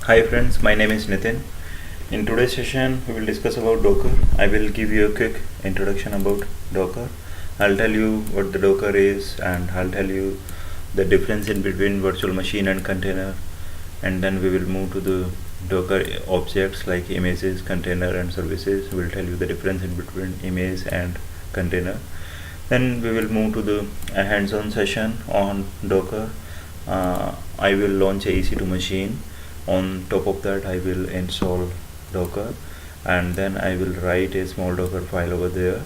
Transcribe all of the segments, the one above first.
Hi friends, my name is Nitin. In today's session, we will discuss about Docker. I will give you a quick introduction about Docker. I'll tell you what the Docker is, and I'll tell you the difference in between virtual machine and container, and then we will move to the Docker objects like images, container and services. We'll tell you the difference in between image and container. Then we will move to the hands-on session on Docker. I will launch a EC2 machine. On top of that, I will install Docker, and then I will write a small Docker file over there,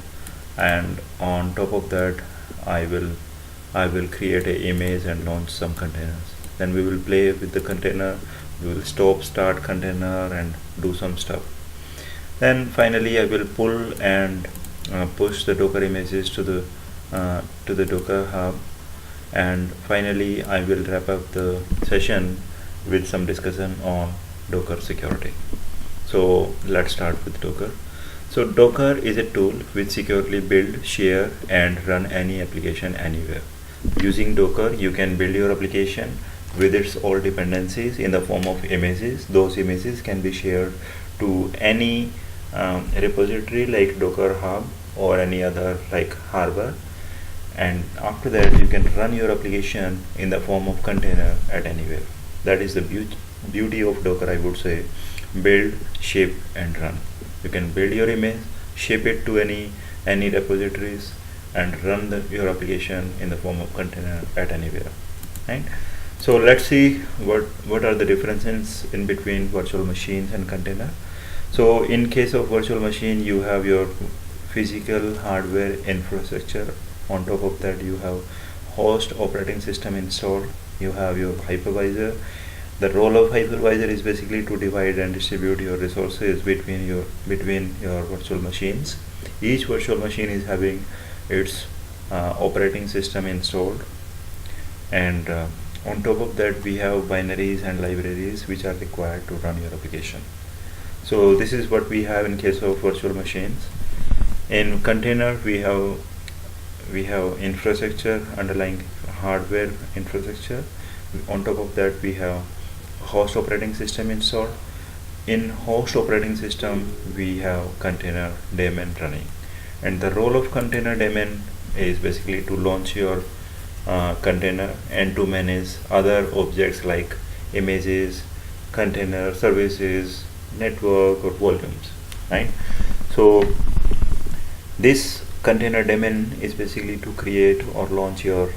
and on top of that I will create an image and launch some containers. Then we will play with the container. We will start container and do some stuff. Then finally I will pull and push the Docker images to the Docker hub, and finally I will wrap up the session with some discussion on Docker security. So let's start with Docker. So Docker is a tool which securely build, share and run any application anywhere. Using Docker, you can build your application with its all dependencies in the form of images. Those images can be shared to any repository like Docker Hub or any other like Harbor, and after that you can run your application in the form of container at anywhere. That is the beauty of Docker, I would say. Build, shape and run. You can build your image, shape it to any repositories and run your application in the form of container at anywhere, right? So let's see what are the differences in between virtual machines and container. So in case of virtual machine, you have your physical hardware infrastructure. On top of that, you have host operating system installed. You have your hypervisor. The role of hypervisor is basically to divide and distribute your resources between your virtual machines. Each virtual machine is having its operating system installed, and on top of that we have binaries and libraries which are required to run your application. So this is what we have in case of virtual machines. In container, we have infrastructure, underlying hardware infrastructure. On top of that, we have host operating system installed. In host operating system, we have container daemon running, and the role of container daemon is basically to launch your container and to manage other objects like images, container, services, network or volumes, right? So this container daemon is basically to create or launch your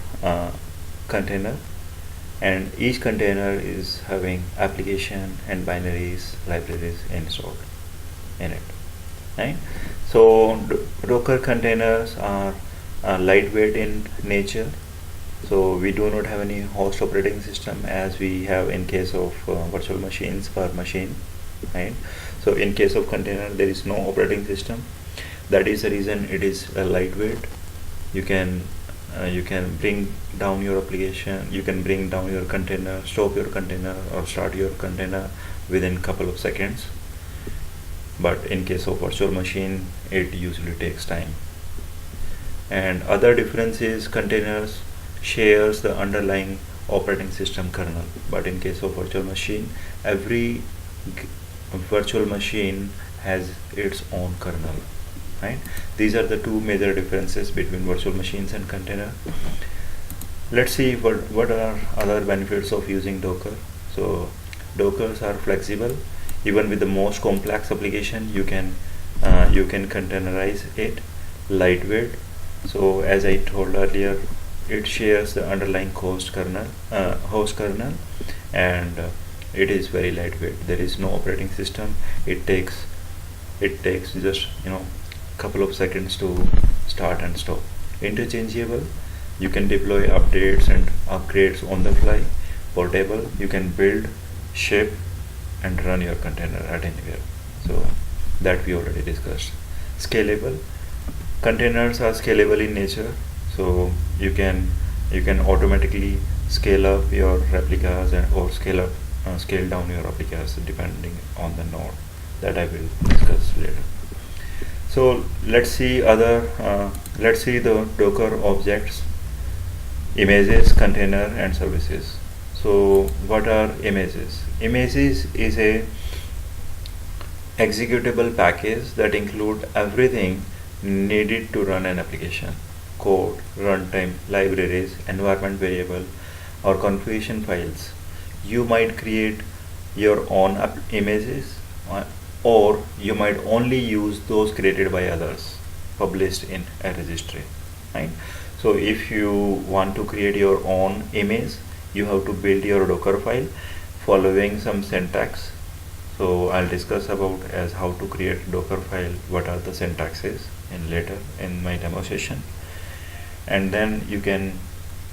container, and each container is having application and binaries, libraries installed in it, right? So Docker containers are lightweight in nature, so we do not have any host operating system as we have in case of virtual machines per machine, right? So in case of container, there is no operating system. That is the reason it is lightweight. You can bring down your application, you can bring down your container, stop your container or start your container within couple of seconds. But in case of virtual machine, it usually takes time. And other difference is containers shares the underlying operating system kernel, but in case of virtual machine, every virtual machine has its own kernel, right? These are the two major differences between virtual machines and container. Let's see what are other benefits of using Docker. So Dockers are flexible. Even with the most complex application, you can containerize it. Lightweight. So as I told earlier, it shares the underlying host kernel, and it is very lightweight. There is no operating system. It takes just couple of seconds to start and stop. Interchangeable. You can deploy updates and upgrades on the fly. Portable. You can build, shape and run your container at anywhere. So that we already discussed. Scalable. Containers are scalable in nature, so you can automatically scale up your replicas or scale down your replicas depending on the node. That I will discuss later. So let's see the Docker objects, images, container and services. So what are images? Images is a executable package that include everything needed to run an application: code, runtime, libraries, environment variable, or configuration files. You might create your own images, or you might only use those created by others published in a registry, right? So if you want to create your own image, you have to build your Docker file following some syntax. So I'll discuss about as how to create Docker file, what are the syntaxes in later in my demo session. And then you can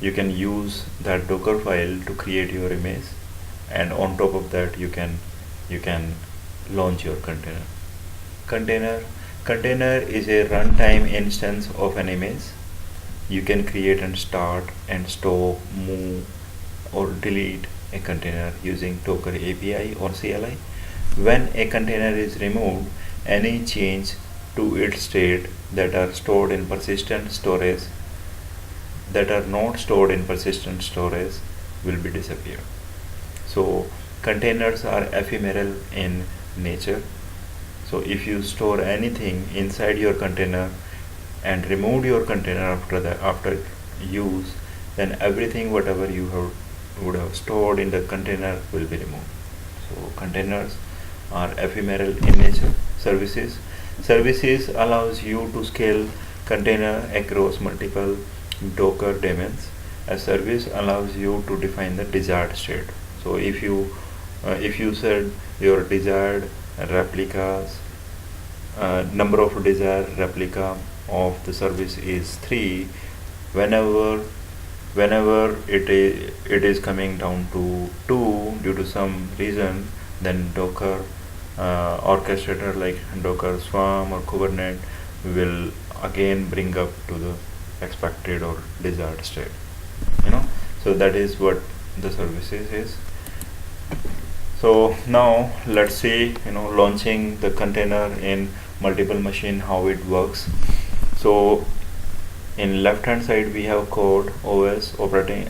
use that Docker file to create your image, and on top of that you can launch your container. Container is a runtime instance of an image. You can create and start and stop, move, or delete a container using Docker API or CLI. When a container is removed, any change to its state that are stored in persistent storage that are not stored in persistent storage will be disappeared. So containers are ephemeral in nature. So if you store anything inside your container and remove your container after use, then everything whatever you would have stored in the container will be removed. So containers are ephemeral in nature. Services allows you to scale container across multiple Docker daemons. A service allows you to define the desired state. So if you said your desired replicas, number of desired replica of the service is 3, whenever it is coming down to 2 due to some reason, then Docker orchestrator like Docker Swarm or Kubernetes will again bring up to the expected or desired state. So that is what the services is. So now let's see launching the container in multiple machine, how it works. So in left hand side we have code, OS, operating,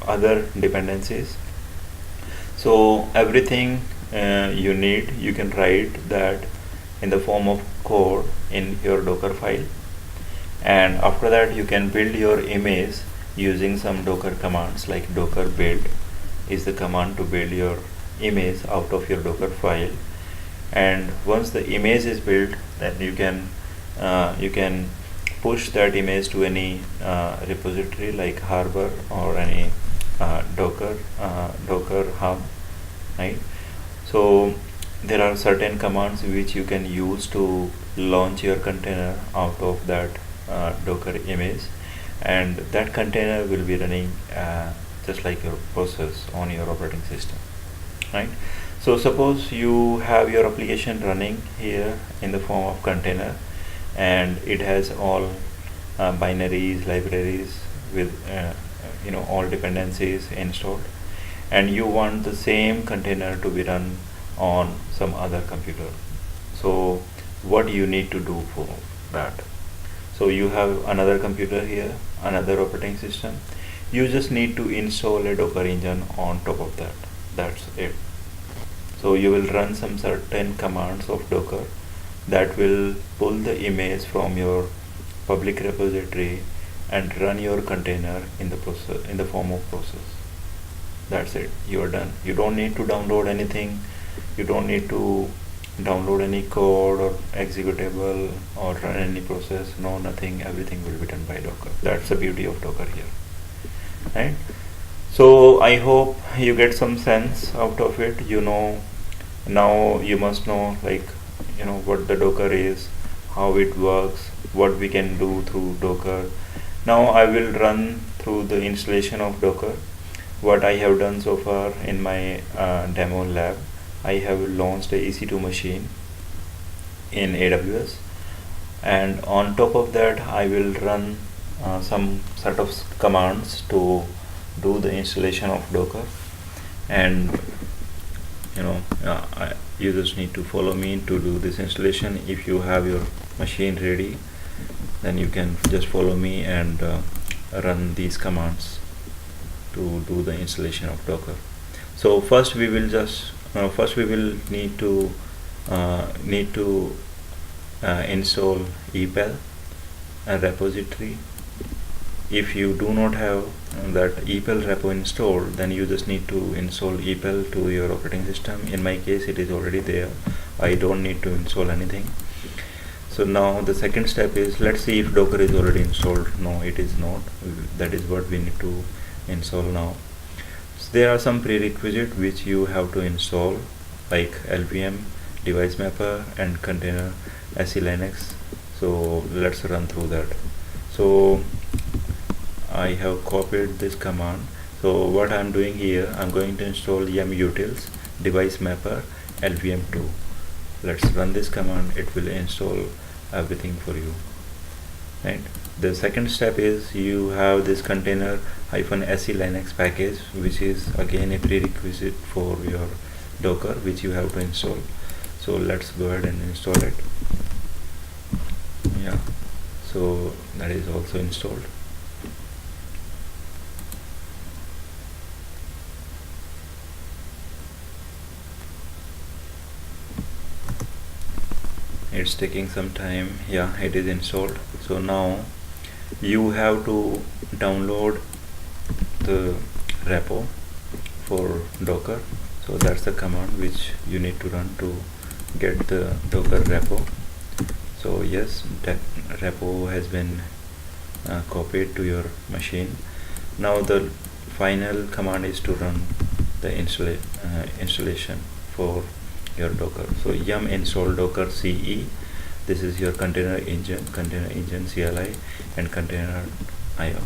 other dependencies. So everything you need, you can write that in the form of code in your Docker file, and after that you can build your image using some Docker commands, like docker build is the command to build your image out of your Docker file. And once the image is built, then you can push that image to any repository like Harbor or any Docker hub, right? So there are certain commands which you can use to launch your container out of that Docker image, and that container will be running just like your process on your operating system, right? So suppose you have your application running here in the form of container, and it has all binaries, libraries with all dependencies installed, and you want the same container to be run on some other computer. So what you need to do for that? So you have another computer here, another operating system. You just need to install a Docker engine on top of that. That's it. So you will run some certain commands of Docker that will pull the image from your public repository and run your container in the form of process. That's it. You are done. You don't need to download anything. You don't need to download any code or executable or run any process. No, nothing. Everything will be done by Docker. That's the beauty of Docker here, right? So I hope you get some sense out of it. Now you must know what the Docker is, how it works, what we can do through Docker. Now I will run through the installation of Docker. What I have done so far in my demo lab, I have launched a EC2 machine in AWS, and on top of that I will run some set of commands to do the installation of Docker. And you just need to follow me to do this installation. If you have your machine ready, then you can just follow me and run these commands. to do the installation of Docker. So first we will need to install EPEL, a repository. If you do not have that EPEL repo installed, then you just need to install EPEL to your operating system. In my case, it is already there. I don't need to install anything. So now the second step is, let's see if Docker is already installed. No, it is not. That is what we need to install now. So there are some prerequisites which you have to install, like LVM, device mapper, and container SE Linux. So let's run through that. So I have copied this command. So what I'm doing here, I'm going to install yum-utils, device mapper, LVM2. Let's run this command. It will install everything for you. Right. The second step is, you have this container -SE Linux package, which is again a prerequisite for your Docker, which you have to install. So let's go ahead and install it. Yeah, so that is also installed. It's taking some time. Yeah, it is installed. So now you have to download the repo for Docker. So that's the command which you need to run to get the Docker repo. So yes, that repo has been copied to your machine. Now the final command is to run the installation for your Docker. So yum install docker ce. This is your container engine CLI, and container IO.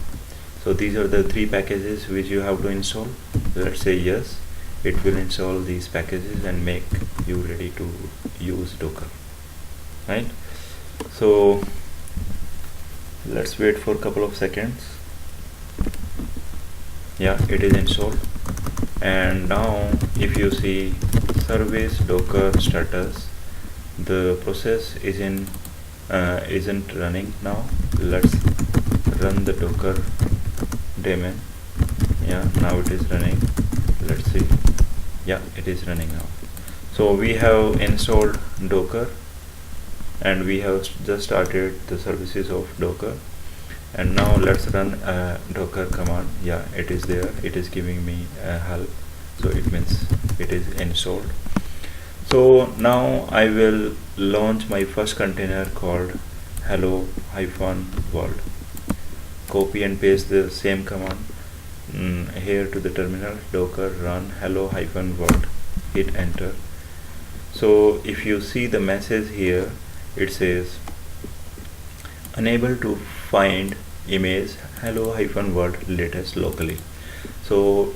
So these are the three packages which you have to install. Let's say yes, it will install these packages and make you ready to use Docker, right? So let's wait for a couple of seconds. Yeah, it is installed. And now if you see service Docker status, the process isn't running now. Let's run the Docker daemon. Yeah, now it is running. Let's see. Yeah, it is running now. So we have installed Docker, and we have just started the services of Docker. And now let's run a Docker command. Yeah, it is there. It is giving me help. So it means it is installed. So now I will launch my first container called hello-world. Copy and paste the same command here to the terminal. Docker run hello-world. Hit enter. So if you see the message here, it says unable to find image hello-world latest locally. So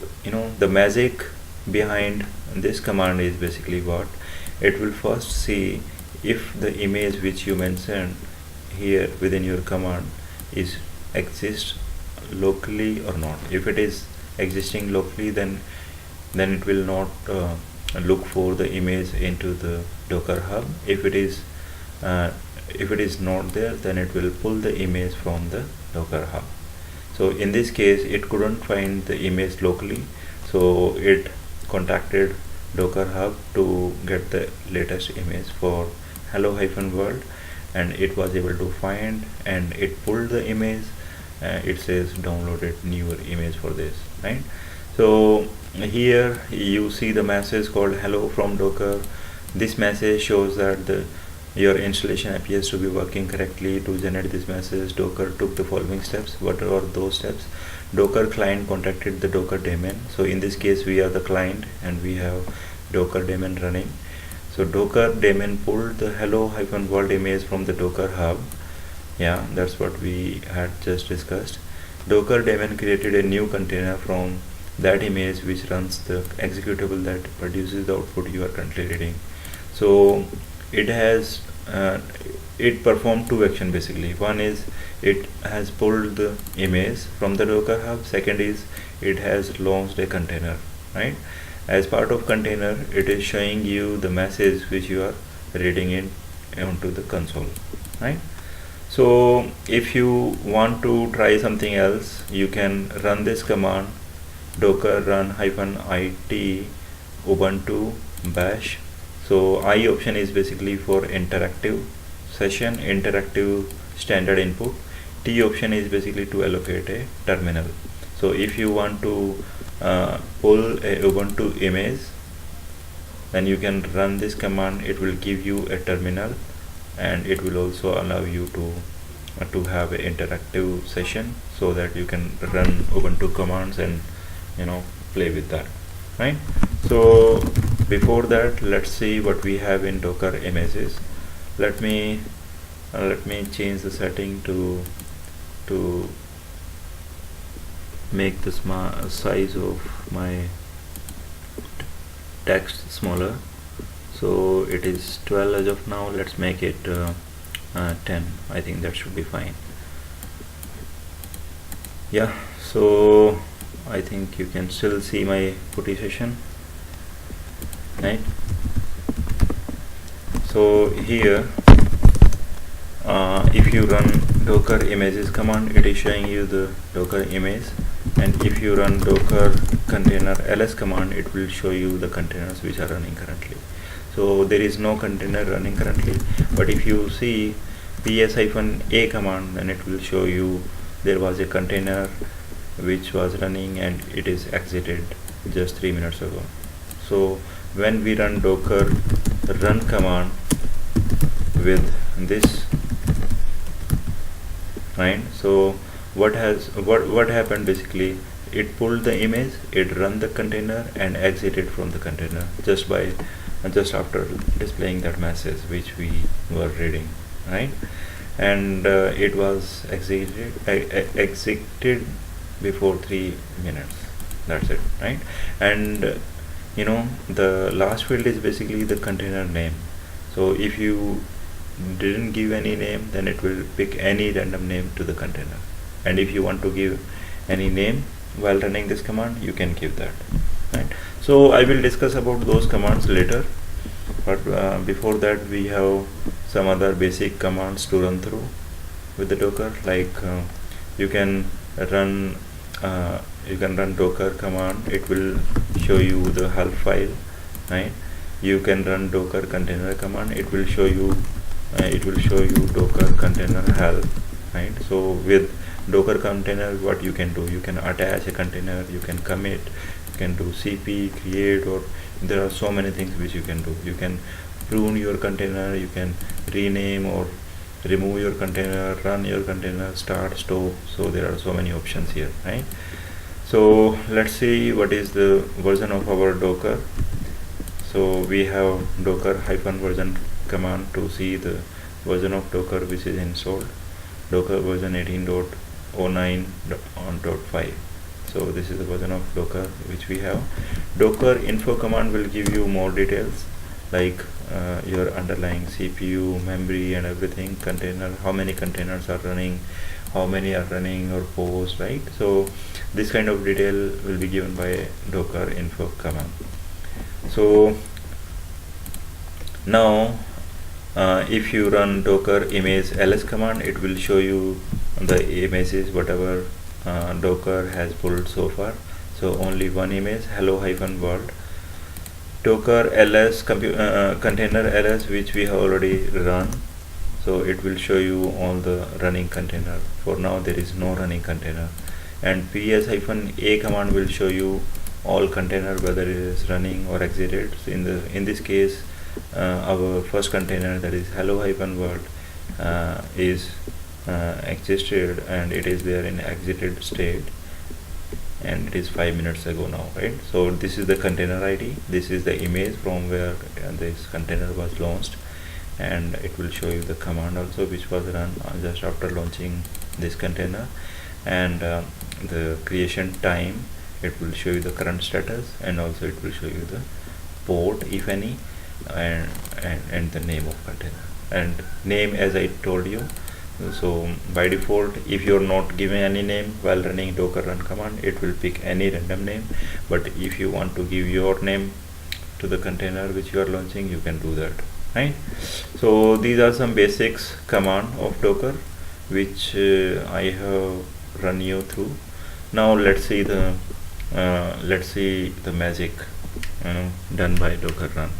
the magic behind this command is basically what it will first see if the image which you mentioned here within your command is exists locally or not. If it is existing locally, then it will not look for the image into the Docker hub. If it is not there, then it will pull the image from the Docker hub. So in this case, it couldn't find the image locally, so it contacted Docker hub to get the latest image for hello-world, and it was able to find, and it pulled the image. It says downloaded newer image for this, right? So here you see the message called hello from Docker. This message shows that your installation appears to be working correctly. To generate this message, Docker took the following steps. What are those steps? Docker client contacted the Docker daemon. So in this case, we are the client and we have Docker daemon running. So Docker daemon pulled the hello-world image from the Docker hub. Yeah, that's what we had just discussed. Docker daemon created a new container from that image which runs the executable that produces the output you are currently reading. So it performed two actions basically. One is it has pulled the image from the Docker hub. Second is it has launched a container, right? As part of container, it is showing you the message which you are reading in onto the console, right? So if you want to try something else, you can run this command docker run -it ubuntu bash. So I option is basically for interactive session, interactive standard input. T option is basically to allocate a terminal. So if you want to pull a ubuntu image, then you can run this command. It will give you a terminal, and it will also allow you to have an interactive session, so that you can run ubuntu commands and play with that, right? So before that, let's see what we have in docker images. Let me change the setting to make the size of my text smaller. So it is 12 as of now. Let's make it 10. I think that should be fine. Yeah, so I think you can still see my putty session, right? So here if you run docker images command, it is showing you the docker image, and if you run docker container ls command, it will show you the containers which are running currently. So there is no container running currently, but if you see ps-a command, then it will show you there was a container which was running and it is exited just 3 minutes ago. So when we run docker run command with this, right, so what happened basically, it pulled the image, it run the container and exited from the container just after displaying that message which we were reading, right? And it was exited before 3 minutes. That's it, right? And the last field is basically the container name. So if you didn't give any name, then it will pick any random name to the container, and if you want to give any name while running this command, you can give that, right? So I will discuss about those commands later, but before that, we have some other basic commands to run through with the docker. Like you can run docker command, it will show you the help file, right? You can run docker container command, it will show you docker container help, right? So with docker container, what you can do, you can attach a container, you can commit, you can do cp create, or there are so many things which you can do. You can prune your container, you can rename or remove your container, run your container, start, stop. So there are so many options here, right? So let's see what is the version of our docker. So we have docker -version command to see the version of docker which is installed, docker version 18.09.5. so this is the version of docker which we have. Docker info command will give you more details, like your underlying CPU, memory and everything, container, how many containers are running, how many are running or post, right? So this kind of detail will be given by docker info command. So now if you run docker image ls command, it will show you the images whatever docker has pulled so far. So only one image, hello-world. Docker ls container ls, which we have already run, so it will show you all the running container. For now there is no running container. And ps-a command will show you all container, whether it is running or exited. So in this case, our first container, that is hello-world, is existed and it is there in exited state, and it is 5 minutes ago now, right? So this is the container ID, this is the image from where this container was launched, and it will show you the command also which was run just after launching this container, and the creation time. It will show you the current status, and also it will show you the port, if any, and the name of container, and name, as I told you. So by default, if you're not giving any name while running docker run command, it will pick any random name. But if you want to give your name to the container which you are launching, you can do that, right? So these are some basics command of docker which I have run you through. Now let's see the let's see the magic done by docker run.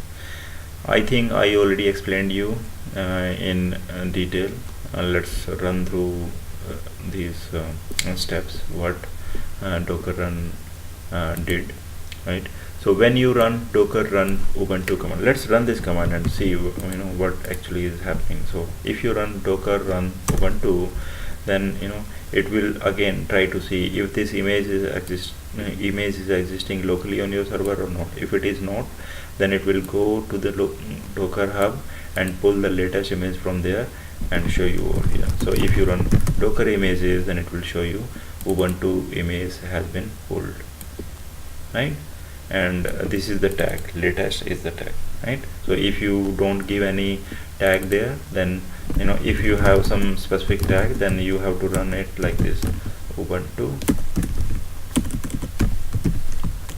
I think I already explained you in detail. Let's run through these steps what docker run did, right? So when you run docker run ubuntu command, let's run this command and see what actually is happening. So if you run docker run ubuntu, then it will again try to see if this image is existing locally on your server or not. If it is not, then it will go to the docker hub and pull the latest image from there and show you over here. So if you run docker images, then it will show you ubuntu image has been pulled, right? And this is the tag, latest is the tag, right? So if you don't give any tag there, then if you have some specific tag, then you have to run it like this, ubuntu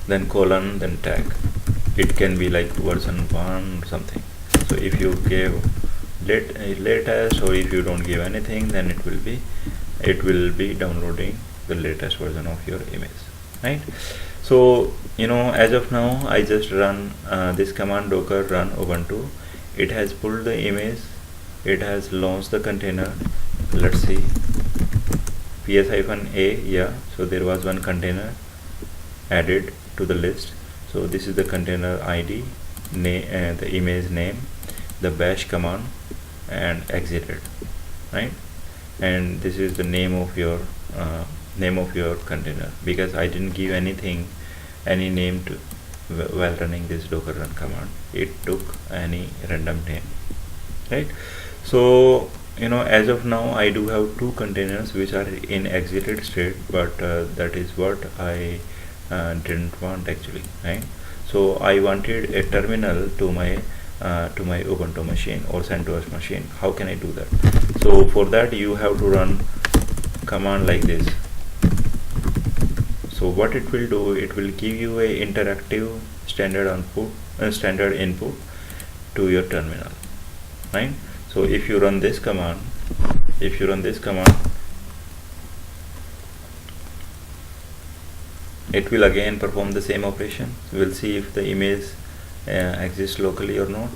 then colon then tag. It can be like version 1 or something. So if you give latest, or if you don't give anything, then it will be downloading the latest version of your image, right? So as of now I just run this command docker run ubuntu. It has pulled the image, it has launched the container. Let's see, ps-a, yeah, so there was one container added to the list. So this is the container ID, the image name, the bash command, and exited, right? And this is the name of your container, because I didn't give any name to while running this docker run command. It took any random name, right? So as of now I do have two containers which are in exited state, but that is what I didn't want actually, right? So I wanted a terminal to my ubuntu machine or CentOS machine. How can I do that? So for that you have to run command like this. So what it will do, it will give you a interactive standard input to your terminal, right? So if you run this command, it will again perform the same operation. We'll see if the image exists locally or not,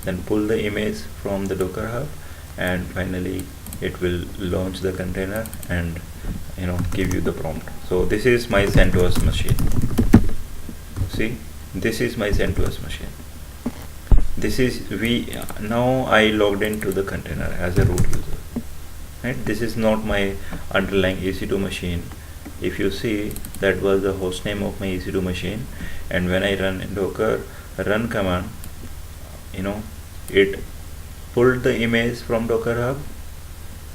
then pull the image from the docker hub, and finally it will launch the container and give you the prompt. So this is my CentOS machine. See, this is my CentOS machine. This is now I logged into the container as a root user, right? This is not my underlying EC2 machine. If you see, that was the host name of my EC2 machine, and when I run docker run command, it pulled the image from docker hub,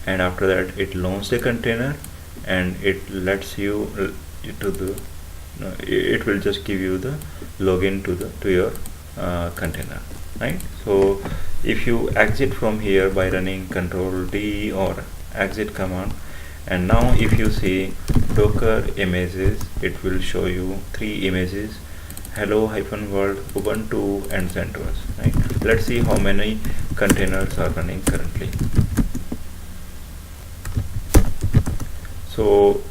and after that it launched a container, and it lets you it will just give you the login to your container, right? So if you exit from here by running Control D or exit command, and now if you see docker images, it will show you 3 images: hello-world, ubuntu, and CentOS, right? Let's see how many containers are running currently. So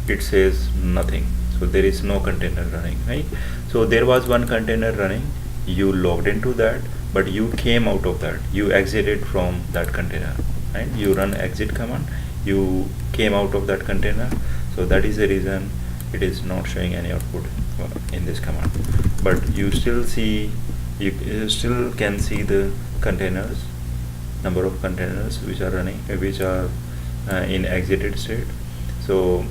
it says nothing, so there is no container running, right? So there was one container running, you logged into that, but you came out of that, you exited from that container, right? You run exit command, you came out of that container, so that is the reason it is not showing any output in this command. But you still can see the containers, number of containers which are running, which are in exited state. So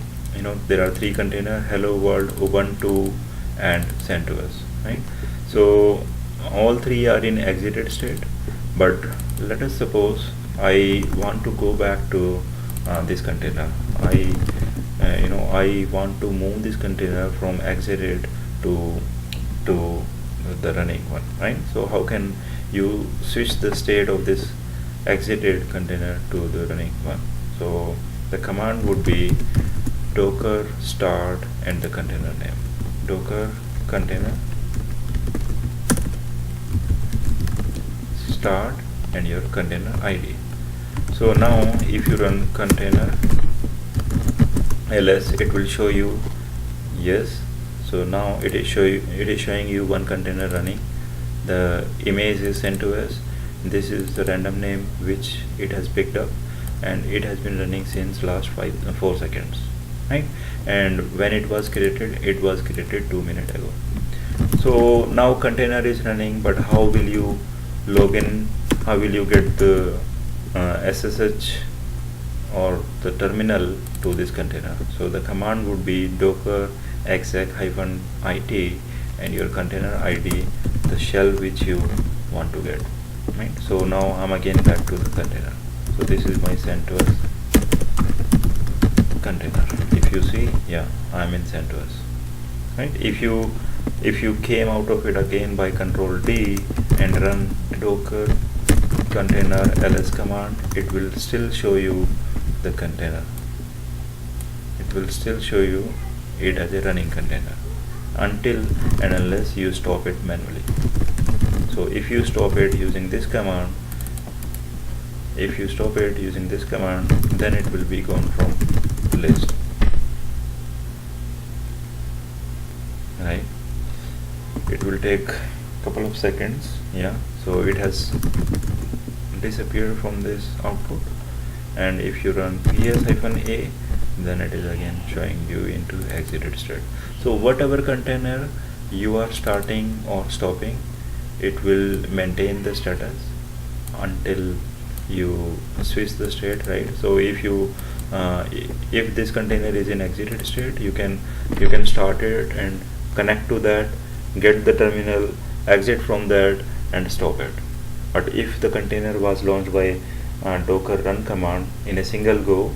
there are 3 containers: hello world, ubuntu, and CentOS, right? So all 3 are in exited state, but let us suppose I want to go back to this container. I want to move this container from exited to the running one, right? So how can you switch the state of this exited container to the running one? So the command would be docker start and the container name, docker container start and your container ID. So now if you run container ls, it will show you yes. So now it is showing you one container running. The image is sent to us. This is the random name which it has picked up, and it has been running since last 4 seconds, right? And when it was created 2 minutes ago. So now container is running, but how will you log in? How will you get the SSH or the terminal to this container? So the command would be docker exec-it and your container ID, the shell which you want to get, right? So now I'm again back to the container. So this is my CentOS container. If you see, yeah, I'm in CentOS, right? If you came out of it again by Control D and run docker container ls command, it will still show you the container. It will still show you it as a running container until and unless you stop it manually. So if you stop it using this command, then it will be gone from list, right? It will take couple of seconds. Yeah, so it has disappeared from this output, and if you run ps-a, then it is again showing you into exited state. So whatever container you are starting or stopping, it will maintain the status until you switch the state, right? So if you if this container is in exited state, you can start it and connect to that, get the terminal, exit from that and stop it. But if the container was launched by docker run command in a single go,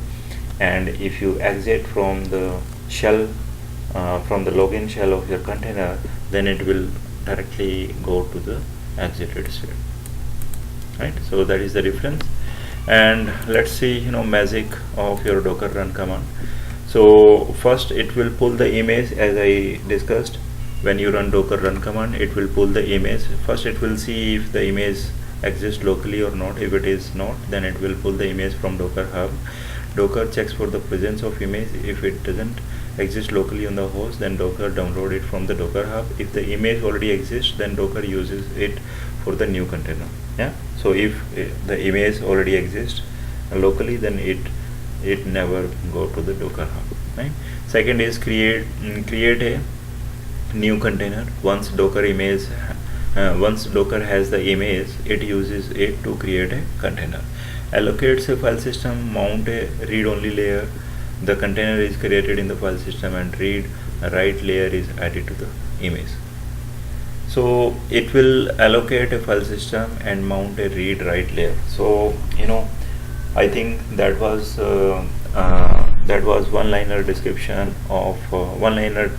and if you exit from the shell, from the login shell of your container, then it will directly go to the exited state, right? So that is the difference. And let's see, magic of your docker run command. So first it will pull the image, as I discussed. When you run docker run command, it will pull the image. First it will see if the image exists locally or not. If it is not, then it will pull the image from docker hub. Docker checks for the presence of image. If it doesn't exist locally on the host, then docker download it from the docker hub. If the image already exists, then docker uses it for the new container. Yeah, so if the image already exists locally, then it never go to the docker hub, right? Second is create a new container. Once docker has the image, it uses it to create a container. Allocates a file system, mount a read-only layer. The container is created in the file system, and write layer is added to the image. So it will allocate a file system and mount a read-write layer. So I think that was one-liner description of one-liner.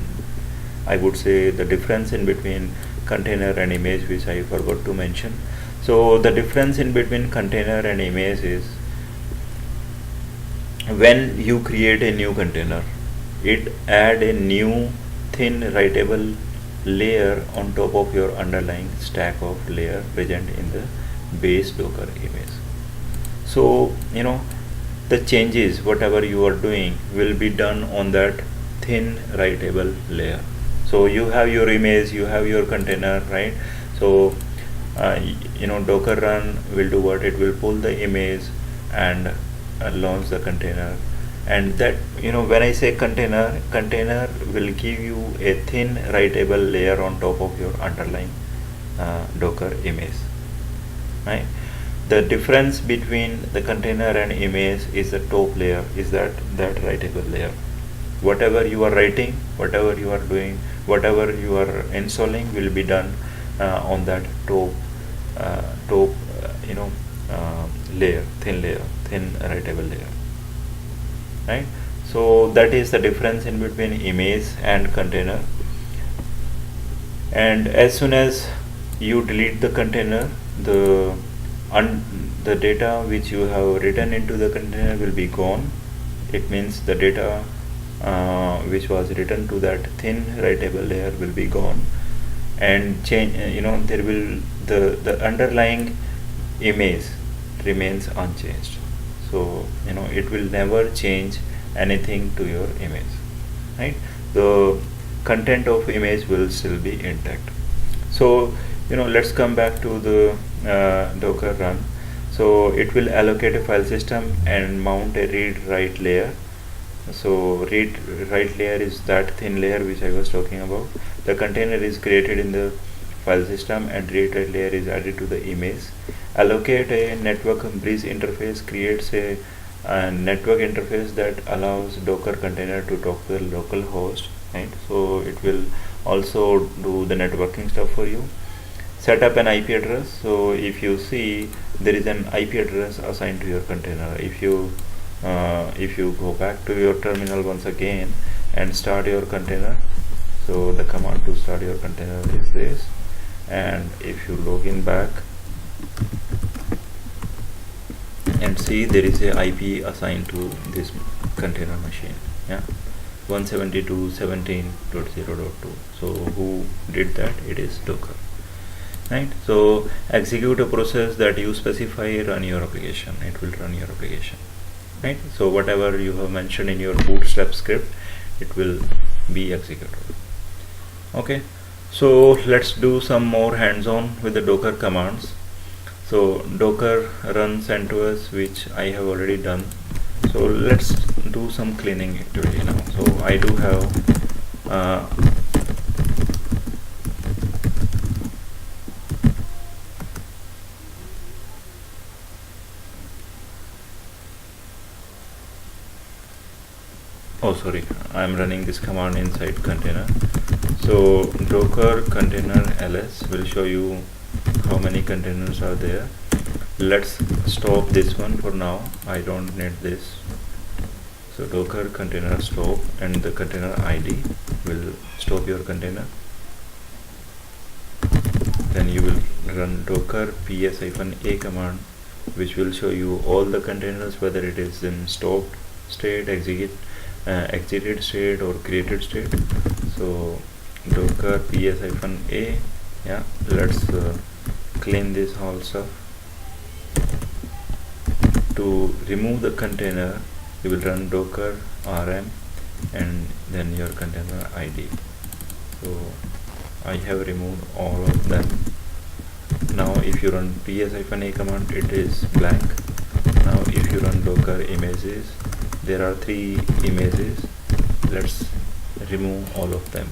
I would say the difference in between container and image, which I forgot to mention. So the difference in between container and image is, when you create a new container, it add a new thin writable layer on top of your underlying stack of layer present in the base docker image. So the changes whatever you are doing will be done on that thin writable layer. So you have your image, you have your container, right? So docker run will do what? It will pull the image and launch the container. And that, when I say container will give you a thin writable layer on top of your underlying docker image, right? The difference between the container and image is the top layer, is that writable layer. Whatever you are writing, whatever you are doing, whatever you are installing will be done on that top layer, thin writable layer, right? So that is the difference in between image and container. And as soon as you delete the container, the data which you have written into the container will be gone. It means the data which was written to that thin writable layer will be gone, and change. There will the underlying image remains unchanged. So it will never change anything to your image, right? content of image will still be intact. So let's come back to the Docker run. So it will allocate a file system and mount a read write layer. So read write layer is that thin layer which I was talking about. The container is created in the file system and read write layer is added to the image. Allocate a network bridge interface creates a network interface that allows Docker container to talk to the local host, right? So it will also do the networking stuff for you. Set up an IP address. So if you see, there is an IP address assigned to your container. If you go back to your terminal once again and start your container, so the command to start your container is this, and if you log in back and see, there is a IP assigned to this container machine, 172.17.0.2. so who did that? It is Docker, right? So execute a process that you specify, run your application. It will run your application, right? So whatever you have mentioned in your bootstrap script, it will be executed. Okay, so let's do some more hands-on with the Docker commands. So Docker run CentOS, which I have already done. So let's do some cleaning activity now. So I do have I am running this command inside container. So Docker container ls will show you how many containers are there. Let's stop this one for now. I don't need this. So Docker container stop, and the container ID will stop your container. Then you will run Docker ps-a command, which will show you all the containers, whether it is in stopped state, exited state, or created state. So Docker ps-a, let's clean this whole stuff. To remove the container, you will run Docker rm and then your container ID. So I have removed all of them. Now if you run ps-a command, it is blank. Now if you run Docker images, there are 3 images. Let's remove all of them.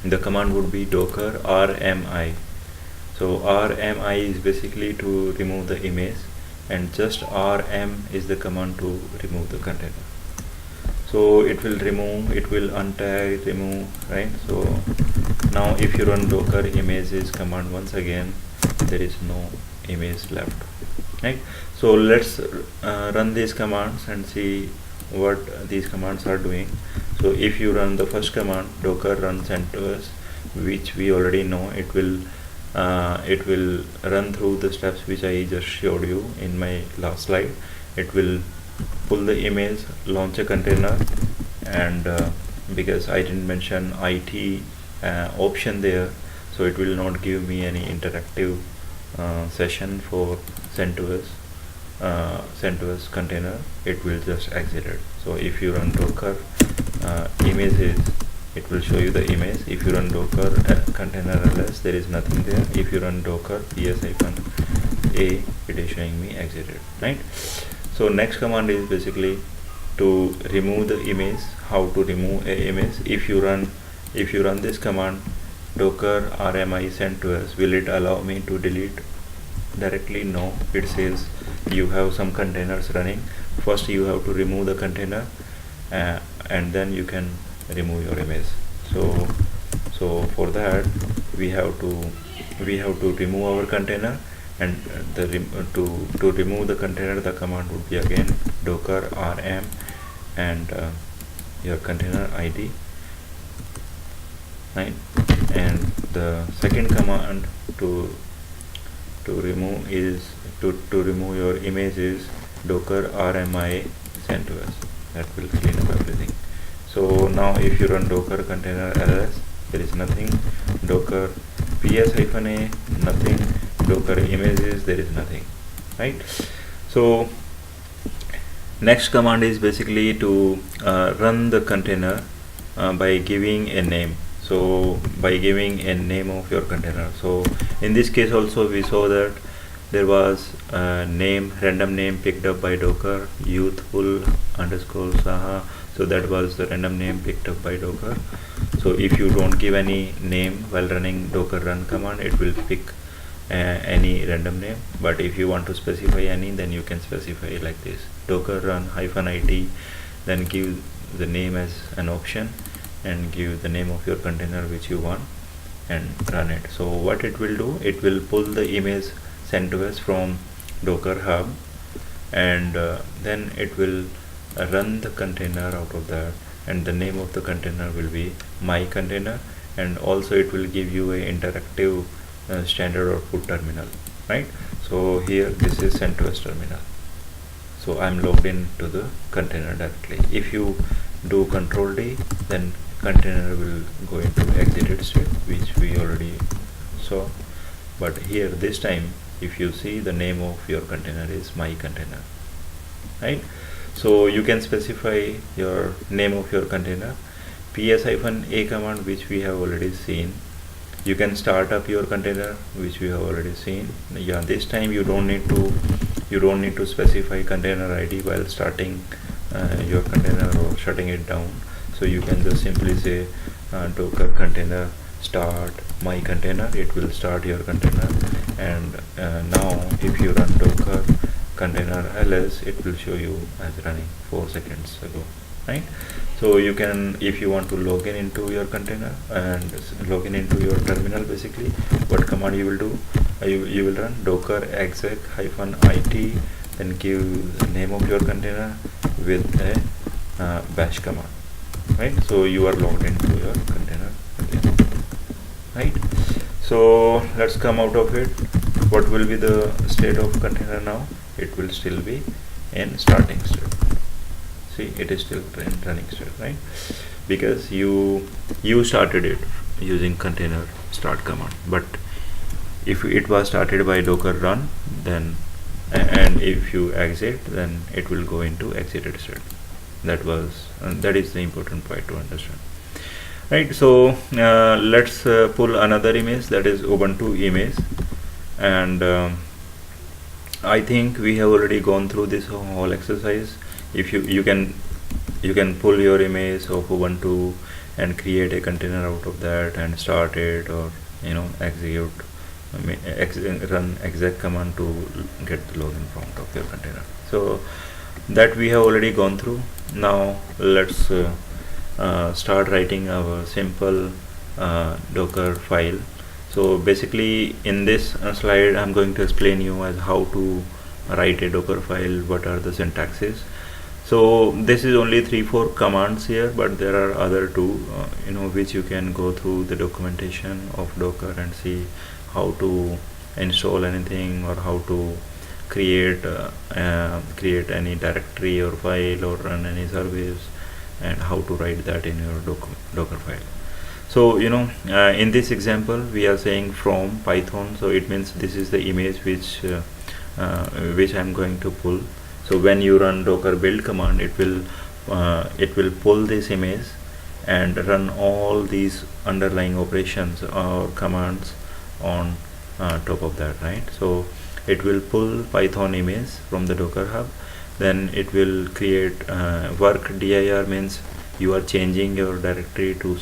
The command would be Docker rmi. So rmi is basically to remove the image, and just rm is the command to remove the container. So it will remove, it will untag, remove, right? So now if you run Docker images command once again, there is no image left, right? So let's run these commands and see what these commands are doing. So if you run the first command, Docker run CentOS, which we already know, it will run through the steps which I just showed you in my last slide. It will pull the image, launch a container, and because I didn't mention IT option there, so it will not give me any interactive session for CentOS container. It will just exit it. So if you run Docker images, it will show you the image. If you run Docker container ls, there is nothing there. If you run Docker ps-a, it is showing me exited, right? So next command is basically to remove the image. How to remove a image? If you run this command, Docker rmi CentOS, will it allow me to delete directly? No. It says you have some containers running. First you have to remove the container, and then you can remove your image. So for that we have to remove our container, and to remove the container, the command would be again Docker rm and your container ID, right? And the second command to remove is to remove your image is Docker rmi CentOS. That will clean up everything. So now if you run Docker container ls, there is nothing. Docker ps-a, nothing. Docker images, there is nothing, right? So Next command is basically to run the container by giving a name. So by giving a name of your container. So in this case also we saw that there was a name, random name picked up by Docker, youthful underscore saha. So that was the random name picked up by Docker. So if you don't give any name while running docker run command, it will pick any random name. But if you want to specify any, then you can specify like this: docker run -it, then give the name as an option and give the name of your container which you want and run it. So what it will do, it will pull the image sent to us from Docker Hub, and then it will run the container out of that, and the name of the container will be my container, and also it will give you a interactive standard output terminal, right? So here this is CentOS terminal. So I'm logged into the container directly. If you do Control D, then container will go into exited state, which we already saw. But here this time, if you see, the name of your container is my container, right? So you can specify your name of your container. ps-a command, which we have already seen. You can start up your container, which we have already seen. Yeah, this time you don't need to specify container ID while starting your container or shutting it down. So you can just simply say docker container start my container. It will start your container, and now if you run docker container ls, it will show you as running 4 seconds ago, right? So you can, if you want to log in into your container and log in into your terminal, basically what command you will do, you will run docker exec -it, then give the name of your container with a bash command, right? So you are logged into your container again, right? So let's come out of it. What will be the state of container now? It will still be in starting state. See, it is still in running state, right? Because you started it using container start command. But if it was started by docker run, then and if you exit, then it will go into exited state. That is the important point to understand, right? So let's pull another image, that is Ubuntu image, and I think we have already gone through this whole exercise. If you can pull your image of Ubuntu and create a container out of that and start it, or execute run exec command to get the login prompt of your container. So that we have already gone through. Now let's start writing our simple docker file. So basically in this slide I'm going to explain you as how to write a docker file, what are the syntaxes. So this is only 3-4 commands here, but there are other two which you can go through the documentation of Docker and see how to install anything, or how to create any directory or file, or run any service, and how to write that in your Docker file. So in this example we are saying from Python, so it means this is the image which I'm going to pull. So when you run docker build command, it will pull this image and run all these underlying operations or commands on top of that, right? So it will pull Python image from the Docker Hub, then it will create work dir, means you are changing your directory to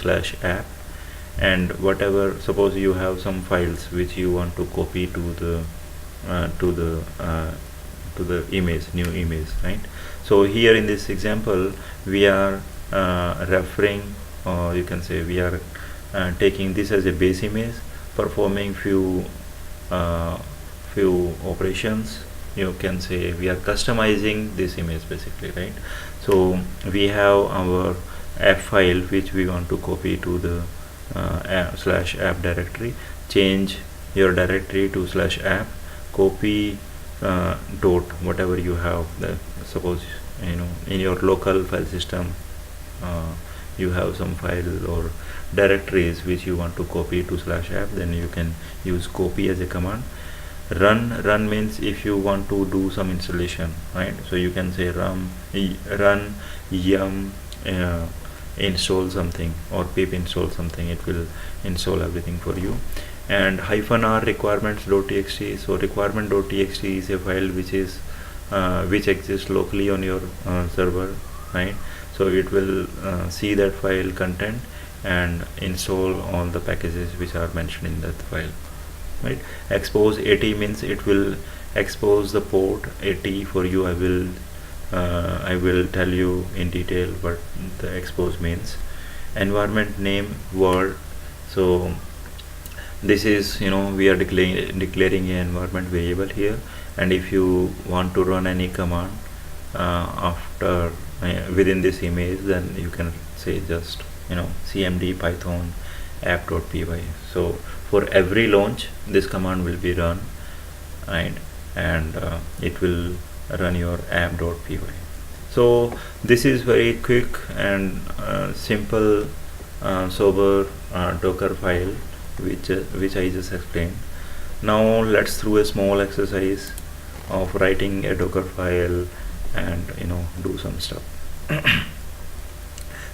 /app, and whatever, suppose you have some files which you want to copy to the image, new image, right? So here in this example we are referring, or you can say we are taking this as a base image, performing few operations. You can say we are customizing this image basically, right? So we have our app file which we want to copy to the /app directory. Change your directory to /app, copy dot whatever you have. Suppose in your local file system you have some file or directories which you want to copy to /app, then you can use copy as a command. Run means if you want to do some installation, right? So you can say run yum install something, or pip install something. It will install everything for you. And -r requirements.txt. so requirement.txt is a file which exists locally on your server, right? So it will see that file content and install all the packages which are mentioned in that file, right? Expose 80 means it will expose the port 80 for you. I will tell you in detail what the expose means. Environment name word. So this is, we are declaring an environment variable here, and if you want to run any command after within this image, then you can say just cmd python app.py. so for every launch this command will be run, right? And it will run your app.py. so this is very quick and simple sober Docker file which I just explained. Now let's do a small exercise of writing a Docker file and do some stuff.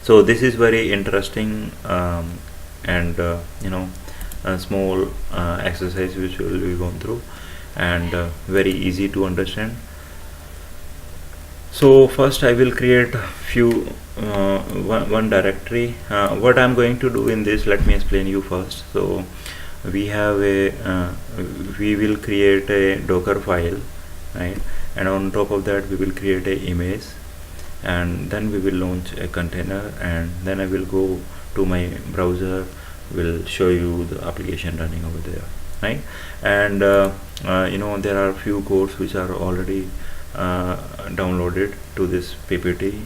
So this is very interesting and a small exercise which we will be going through, and very easy to understand. So first I will create one directory. What I'm going to do in this, let me explain you first. So we have we will create a Docker file, right? And on top of that we will create a image, and then we will launch a container, and then I will go to my browser, will show you the application running over there, right? And there are few codes which are already downloaded to this ppt.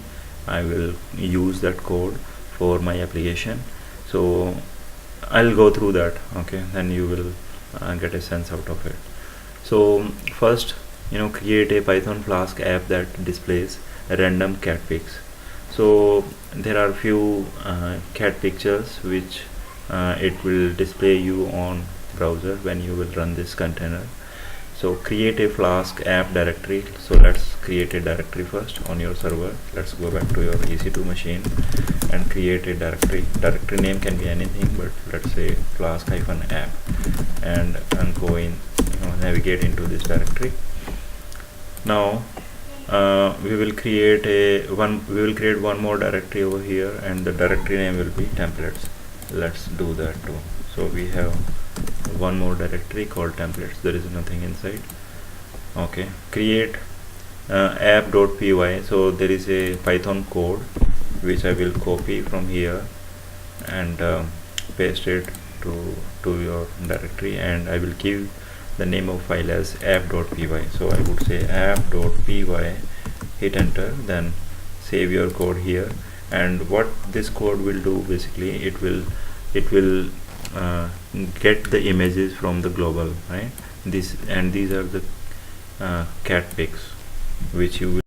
I will use that code for my application, so I'll go through that, okay? Then you will get a sense out of it. So first, create a Python Flask app that displays random cat pics. So there are few cat pictures which it will display you on browser when you will run this container. So create a Flask app directory. So let's create a directory first on your server. Let's go back to your EC2 machine and create a directory. Directory name can be anything, but let's say flask-app, and go in, navigate into this directory. Now we will create one more directory over here, and the directory name will be templates. Let's do that too. So we have one more directory called templates. There is nothing inside. Okay, create app.py. so there is a Python code which I will copy from here and paste it to your directory, and I will give the name of file as app.py. so I would say app.py, hit enter, then save your code here. And what this code will do, basically it will get the images from the global, right? These are the cat pics which you will